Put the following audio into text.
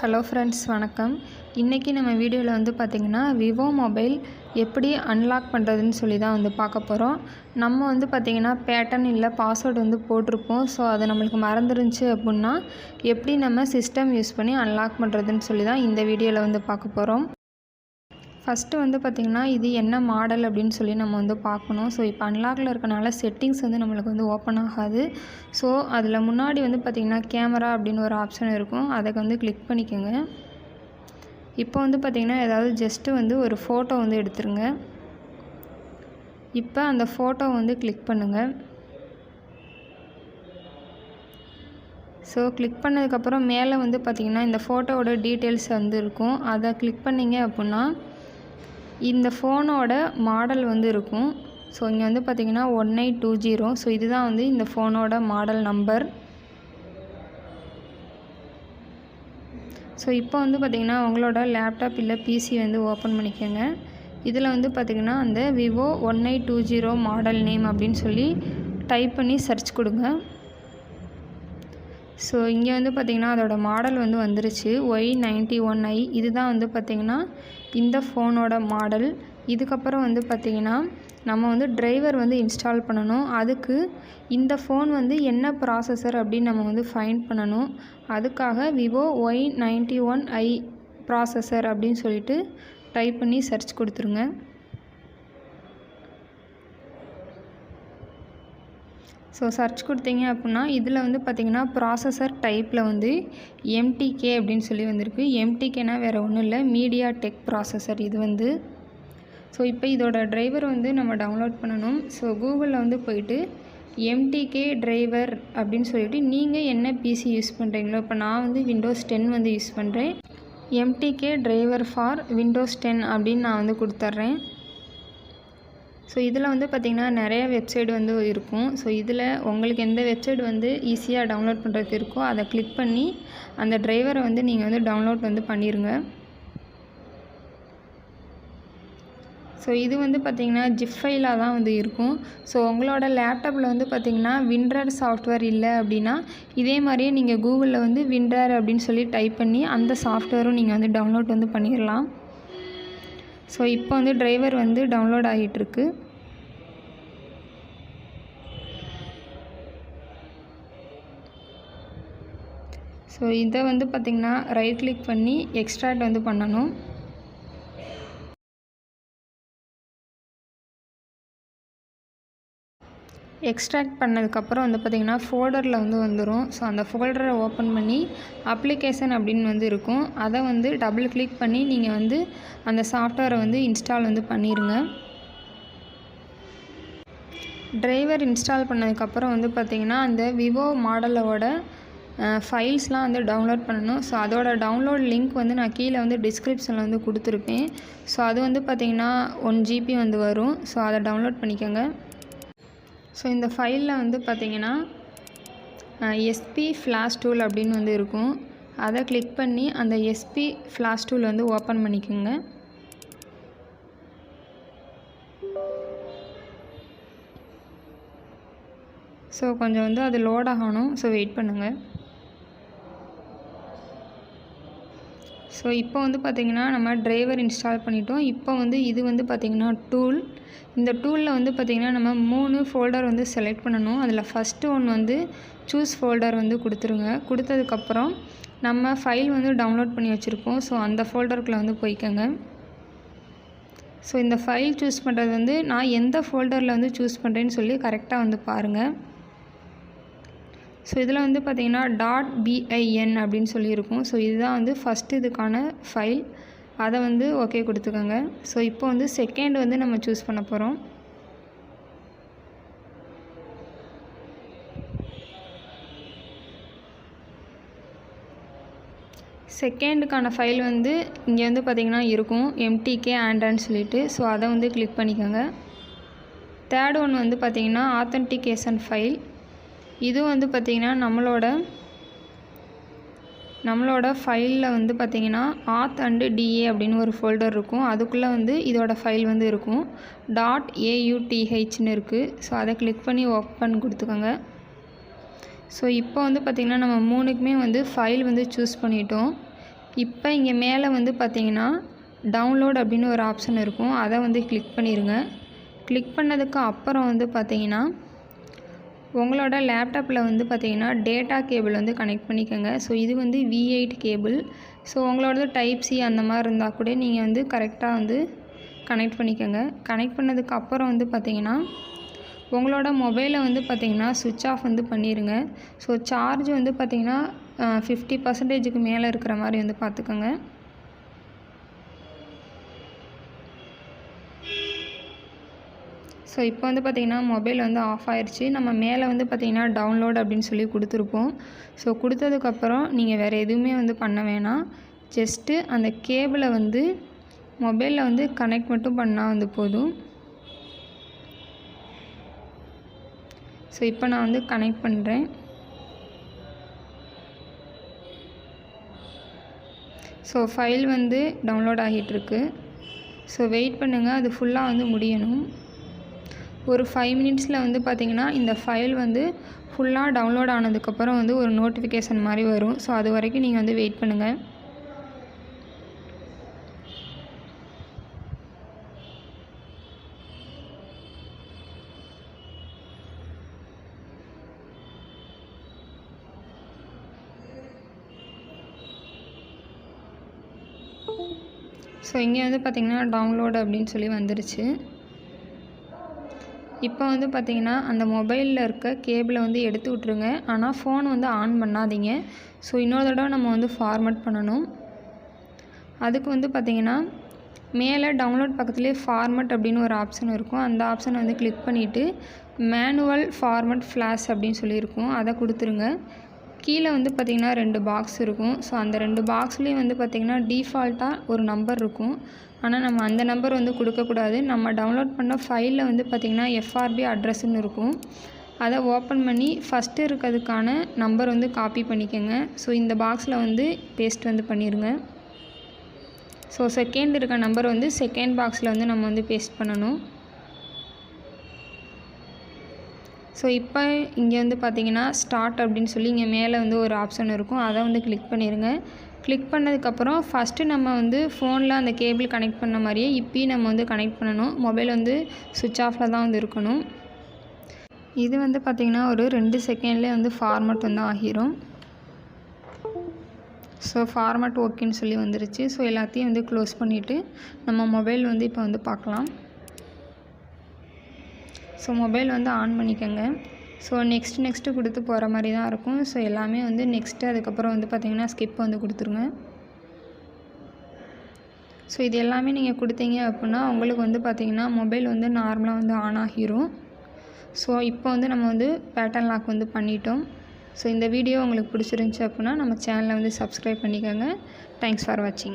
Hello friends, வணக்கம். இன்றைக்கி நம்ம வீடியோவில் வந்து பார்த்திங்கன்னா விவோ மொபைல் எப்படி அன்லாக் பண்ணுறதுன்னு சொல்லி தான் வந்து பார்க்க போகிறோம். நம்ம வந்து பார்த்திங்கன்னா பேட்டர்ன் இல்லை பாஸ்வேர்டு வந்து போட்டிருப்போம். ஸோ அது நம்மளுக்கு மறந்துருந்துச்சு அப்படின்னா எப்படி நம்ம சிஸ்டம் யூஸ் பண்ணி அன்லாக் பண்ணுறதுன்னு சொல்லி தான் இந்த வீடியோவில் வந்து பார்க்க போகிறோம். ஃபஸ்ட்டு வந்து பார்த்திங்கன்னா இது என்ன மாடல் அப்படின்னு சொல்லி நம்ம வந்து பார்க்கணும். ஸோ இப்போ அன்லாக்கில் இருக்கனால செட்டிங்ஸ் வந்து நம்மளுக்கு வந்து ஓப்பன் ஆகாது. ஸோ அதில் முன்னாடி வந்து பார்த்திங்கன்னா கேமரா அப்படின்னு ஒரு ஆப்ஷன் இருக்கும். அதை வந்து கிளிக் பண்ணிக்கோங்க. இப்போ வந்து பார்த்திங்கன்னா ஏதாவது ஜஸ்ட்டு வந்து ஒரு ஃபோட்டோ வந்து எடுத்துருங்க. இப்போ அந்த ஃபோட்டோ வந்து கிளிக் பண்ணுங்கள். ஸோ கிளிக் பண்ணதுக்கப்புறம் மேலே வந்து பார்த்திங்கன்னா இந்த ஃபோட்டோவோட டீட்டெயில்ஸ் வந்து இருக்கும். அதை கிளிக் பண்ணிங்க அப்படின்னா இந்த ஃபோனோட மாடல் வந்து இருக்கும். ஸோ இங்கே வந்து பார்த்திங்கன்னா 1820. ஸோ இதுதான் வந்து இந்த ஃபோனோட மாடல் நம்பர். ஸோ இப்போ வந்து பார்த்திங்கன்னா உங்களோட லேப்டாப் இல்லை பிசி வந்து ஓப்பன் பண்ணிக்கோங்க. இதில் வந்து பார்த்திங்கன்னா அந்த விவோ 1820 மாடல் நேம் அப்படின்னு சொல்லி டைப் பண்ணி சர்ச் கொடுங்க. ஸோ இங்கே வந்து பார்த்திங்கன்னா அதோட மாடல் வந்து வந்துருச்சு Y91i. இதுதான் வந்து பார்த்திங்கன்னா இந்த ஃபோனோட மாடல். இதுக்கப்புறம் வந்து பார்த்திங்கன்னா நம்ம வந்து டிரைவர் வந்து இன்ஸ்டால் பண்ணணும். அதுக்கு இந்த ஃபோன் வந்து என்ன ப்ராசஸர் அப்படின்னு நம்ம வந்து ஃபைண்ட் பண்ணணும். அதுக்காக விவோ Y91i ப்ராசஸர் அப்படின்னு சொல்லிட்டு டைப் பண்ணி சர்ச் கொடுத்துருங்க. ஸோ சர்ச் கொடுத்தீங்க அப்படின்னா இதில் வந்து பார்த்திங்கன்னா ப்ராசஸர் டைப்பில் வந்து MTK அப்படின்னு சொல்லி வந்திருக்கு. MTKனா வேறு ஒன்றும் இல்லை, மீடியா டெக் ப்ராசஸர் இது வந்து. ஸோ இப்போ இதோட டிரைவர் வந்து நம்ம டவுன்லோட் பண்ணணும். ஸோ கூகுளில் வந்து போயிட்டு MTK டிரைவர் அப்படின்னு சொல்லிவிட்டு நீங்கள் என்ன பிசி யூஸ் பண்ணுறீங்களோ, இப்போ நான் வந்து விண்டோஸ் 10 வந்து யூஸ் பண்ணுறேன். MTK டிரைவர் ஃபார் விண்டோஸ் 10 அப்படின்னு நான் வந்து கொடுத்துட்றேன். ஸோ இதில் வந்து பார்த்திங்கன்னா நிறைய வெப்சைட் வந்து இருக்கும். ஸோ இதில் உங்களுக்கு எந்த வெப்சைட் வந்து ஈஸியாக டவுன்லோட் பண்ணுறதுக்கு இருக்கோ அதை கிளிக் பண்ணி அந்த டிரைவரை வந்து நீங்கள் வந்து டவுன்லோட் வந்து பண்ணிடுங்க. ஸோ இது வந்து பார்த்திங்கன்னா ஜிப் ஃபைலாக தான் வந்து இருக்கும். ஸோ உங்களோட லேப்டாப்பில் வந்து பார்த்திங்கன்னா விண்டர் சாஃப்ட்வேர் இல்லை அப்படின்னா இதே மாதிரியே நீங்கள் கூகுளில் வந்து விண்டர் அப்படின்னு சொல்லி டைப் பண்ணி அந்த சாஃப்ட்வேரும் நீங்கள் வந்து டவுன்லோட் வந்து பண்ணிடலாம். ஸோ இப்போ வந்து டிரைவர் வந்து டவுன்லோட் ஆகிட்டுருக்கு. ஸோ இதை வந்து பார்த்திங்கன்னா ரைட் கிளிக் பண்ணி எக்ஸ்ட்ராக்ட் வந்து பண்ணணும். எக்ஸ்ட்ராக்ட் பண்ணதுக்கப்புறம் வந்து பார்த்திங்கன்னா ஃபோல்டரில் வந்து வந்துடும். ஸோ அந்த ஃபோல்டரை ஓப்பன் பண்ணி அப்ளிகேஷன் அப்படின்னு வந்து இருக்கும். அதை வந்து டபுள் கிளிக் பண்ணி நீங்கள் வந்து அந்த சாஃப்ட்வேரை வந்து இன்ஸ்டால் வந்து பண்ணிடுங்க. டிரைவர் இன்ஸ்டால் பண்ணதுக்கப்புறம் வந்து பார்த்திங்கன்னா அந்த விவோ மாடலோட ஃபைல்ஸ்லாம் வந்து டவுன்லோட் பண்ணணும். ஸோ அதோட டவுன்லோட் லிங்க் வந்து நான் கீழே வந்து டிஸ்கிரிப்ஷனில் வந்து கொடுத்துருப்பேன். ஸோ அது வந்து பார்த்திங்கன்னா 1 GB வந்து வரும். ஸோ அதை டவுன்லோட் பண்ணிக்கோங்க. ஸோ இந்த ஃபைலில் வந்து பார்த்திங்கன்னா SP ஃப்ளாஷ் டூல் அப்படின்னு வந்து இருக்கும். அதை கிளிக் பண்ணி அந்த SP ஃப்ளாஷ் டூல் வந்து ஓப்பன் பண்ணிக்கோங்க. ஸோ கொஞ்சம் வந்து அது லோட் ஆகணும். ஸோ வெயிட் பண்ணுங்கள். ஸோ இப்போ வந்து பார்த்திங்கன்னா நம்ம டிரைவர் இன்ஸ்டால் பண்ணிட்டோம். இப்போ வந்து இது வந்து பார்த்திங்கன்னா டூல். இந்த டூலில் வந்து பார்த்திங்கன்னா நம்ம 3 ஃபோல்டர் வந்து செலக்ட் பண்ணணும். அதில் ஃபஸ்ட்டு ஒன் வந்து சூஸ் ஃபோல்டர் வந்து கொடுத்துருங்க. கொடுத்ததுக்கப்புறம் நம்ம ஃபைல் வந்து டவுன்லோட் பண்ணி வச்சுருப்போம். ஸோ அந்த ஃபோல்டருக்குள்ளே வந்து போய்க்கோங்க. ஸோ இந்த ஃபைல் சூஸ் பண்ணுறது வந்து நான் எந்த ஃபோல்டரில் வந்து சூஸ் பண்ணுறேன்னு சொல்லி கரெக்டாக வந்து பாருங்கள். ஸோ இதில் வந்து பார்த்திங்கன்னா .bin அப்படின்னு சொல்லியிருக்கும். ஸோ இதுதான் வந்து ஃபஸ்ட்டு இதுக்கான ஃபைல். அதை வந்து ஓகே கொடுத்துக்கோங்க. ஸோ இப்போ வந்து செகண்ட் வந்து நம்ம சூஸ் பண்ண போகிறோம். செகண்டுக்கான ஃபைல் வந்து இங்கே வந்து பார்த்திங்கன்னா இருக்கும் MTK ஆண்ட்ராய்டுன்னு சொல்லிட்டு. ஸோ அதை வந்து கிளிக் பண்ணிக்கோங்க. தேர்ட் ஒன் வந்து பார்த்திங்கன்னா ஆத்தென்டிகேஷன் ஃபைல். இது வந்து பார்த்திங்கன்னா நம்மளோட ஃபைலில் வந்து பார்த்திங்கன்னா auth and DA அப்படின்னு ஒரு ஃபோல்டர் இருக்கும். அதுக்குள்ளே வந்து இதோட ஃபைல் வந்து இருக்கும். .authன்னு இருக்குது. ஸோ அதை கிளிக் பண்ணி ஓப்பன் கொடுத்துக்கோங்க. ஸோ இப்போ வந்து பார்த்திங்கன்னா நம்ம 3க்குமே வந்து ஃபைல் வந்து சூஸ் பண்ணிட்டோம். இப்போ இங்கே மேலே வந்து பார்த்திங்கன்னா டவுன்லோட் அப்படின்னு ஒரு ஆப்ஷன் இருக்கும், அதை வந்து கிளிக் பண்ணிடுங்க. கிளிக் பண்ணதுக்கு அப்புறம் வந்து பார்த்திங்கன்னா உங்களோட லேப்டாப்பில் வந்து பார்த்திங்கன்னா டேட்டா கேபிள் வந்து கனெக்ட் பண்ணிக்கோங்க. ஸோ இது வந்து V8 கேபிள். ஸோ உங்களோடது டைப் சி அந்த மாதிரி இருந்தால் கூட நீங்கள் வந்து கரெக்டாக வந்து கனெக்ட் பண்ணிக்கோங்க. கனெக்ட் பண்ணதுக்கு அப்புறம் வந்து பார்த்திங்கன்னா உங்களோட மொபைலை வந்து பார்த்திங்கன்னா சுவிட்ச் ஆஃப் வந்து பண்ணிடுங்க. ஸோ சார்ஜ் வந்து பார்த்திங்கன்னா 50% மேலே இருக்கிற மாதிரி வந்து பார்த்துக்கோங்க. ஸோ இப்போ வந்து பார்த்திங்கன்னா மொபைல் வந்து ஆஃப் ஆயிடுச்சு. நம்ம மேலே வந்து பார்த்திங்கன்னா டவுன்லோட் அப்படின்னு சொல்லி கொடுத்துருப்போம். ஸோ கொடுத்ததுக்கப்புறம் நீங்கள் வேறு எதுவுமே வந்து பண்ண வேணாம். ஜஸ்ட்டு அந்த கேபிளை வந்து மொபைலில் வந்து கனெக்ட் மட்டும் பண்ணால் வந்து போதும். ஸோ இப்போ நான் வந்து கனெக்ட் பண்ணுறேன். ஸோ ஃபைல் வந்து டவுன்லோட் ஆகிட்டுருக்கு. ஸோ வெயிட் பண்ணுங்கள், அது ஃபுல்லாக வந்து முடியணும். ஒரு 5 மினிட்ஸில் வந்து பார்த்திங்கன்னா இந்த ஃபைல் வந்து ஃபுல்லாக டவுன்லோட் ஆனதுக்கப்புறம் வந்து ஒரு நோட்டிஃபிகேஷன் மாதிரி வரும். ஸோ அது வரைக்கும் நீங்கள் வந்து வெயிட் பண்ணுங்கள். ஸோ இங்கே வந்து பார்த்திங்கன்னா டவுன்லோடு அப்படின்னு சொல்லி வந்துருச்சு. இப்போ வந்து பார்த்திங்கன்னா அந்த மொபைலில் இருக்க கேபிளை வந்து எடுத்து விட்ருங்க. ஆனால் ஃபோன் வந்து ஆன் பண்ணாதீங்க. ஸோ இன்னொரு தடவை நம்ம வந்து ஃபார்மட் பண்ணணும். அதுக்கு வந்து பார்த்திங்கன்னா மேலே டவுன்லோட் பக்கத்துலேயே ஃபார்மட் அப்படின்னு ஒரு ஆப்ஷன் இருக்கும். அந்த ஆப்ஷனை வந்து கிளிக் பண்ணிவிட்டு மேனுவல் ஃபார்மட் ஃப்ளாஷ் அப்படின்னு சொல்லியிருக்கும், அதை கொடுத்துருங்க. கீழே வந்து பார்த்திங்கன்னா 2 பாக்ஸ் இருக்கும். ஸோ அந்த 2 பாக்ஸ்லேயும் வந்து பார்த்திங்கன்னா டிஃபால்ட்டாக ஒரு நம்பர் இருக்கும். ஆனால் நம்ம அந்த நம்பர் வந்து கொடுக்கக்கூடாது. நம்ம டவுன்லோட் பண்ண ஃபைலில் வந்து பார்த்திங்கன்னா FRB அட்ரஸ்ன்னு இருக்கும். அதை ஓப்பன் பண்ணி ஃபஸ்ட்டு இருக்கிறதுக்கான நம்பர் வந்து காப்பி பண்ணிக்கோங்க. ஸோ இந்த பாக்ஸில் வந்து பேஸ்ட் வந்து பண்ணிடுங்க. ஸோ செகண்ட் இருக்க நம்பர் வந்து செகண்ட் பாக்ஸில் வந்து நம்ம வந்து பேஸ்ட் பண்ணணும். ஸோ இப்போ இங்கே வந்து பார்த்திங்கன்னா ஸ்டார்ட் அப்படின்னு சொல்லி இங்கே மேலே வந்து ஒரு ஆப்ஷன் இருக்கும், அதை வந்து கிளிக் பண்ணிடுங்க. கிளிக் பண்ணதுக்கப்புறம் ஃபஸ்ட்டு நம்ம வந்து ஃபோனில் அந்த கேபிள் கனெக்ட் பண்ண மாதிரியே இப்போயும் நம்ம வந்து கனெக்ட் பண்ணணும். மொபைல் வந்து சுவிட்ச் ஆஃபில் தான் வந்து இருக்கணும். இது வந்து பார்த்திங்கன்னா ஒரு 2 செகண்ட்லேயே வந்து ஃபார்மட் வந்து ஆகிரும். ஸோ ஃபார்மட் ஓகேன்னு சொல்லி வந்துருச்சு. ஸோ எல்லாத்தையும் வந்து க்ளோஸ் பண்ணிவிட்டு நம்ம மொபைல் வந்து இப்போ வந்து பார்க்கலாம். ஸோ மொபைல் வந்து ஆன் பண்ணிக்கோங்க. ஸோ நெக்ஸ்ட்டு கொடுத்து போகிற மாதிரி தான் இருக்கும். ஸோ எல்லாமே வந்து நெக்ஸ்ட்டு, அதுக்கப்புறம் வந்து பார்த்திங்கன்னா ஸ்கிப் வந்து கொடுத்துருங்க. ஸோ இது எல்லாமே நீங்கள் கொடுத்தீங்க அப்படின்னா உங்களுக்கு வந்து பார்த்திங்கன்னா மொபைல் வந்து நார்மலாக வந்து ஆன் ஆகிரும். ஸோ இப்போ வந்து நம்ம வந்து பேட்டர்ன் லாக் வந்து பண்ணிட்டோம். ஸோ இந்த வீடியோ உங்களுக்கு பிடிச்சிருந்துச்சி அப்படின்னா நம்ம சேனலை வந்து சப்ஸ்கிரைப் பண்ணிக்கோங்க. தேங்க்ஸ் ஃபார் வாட்சிங்.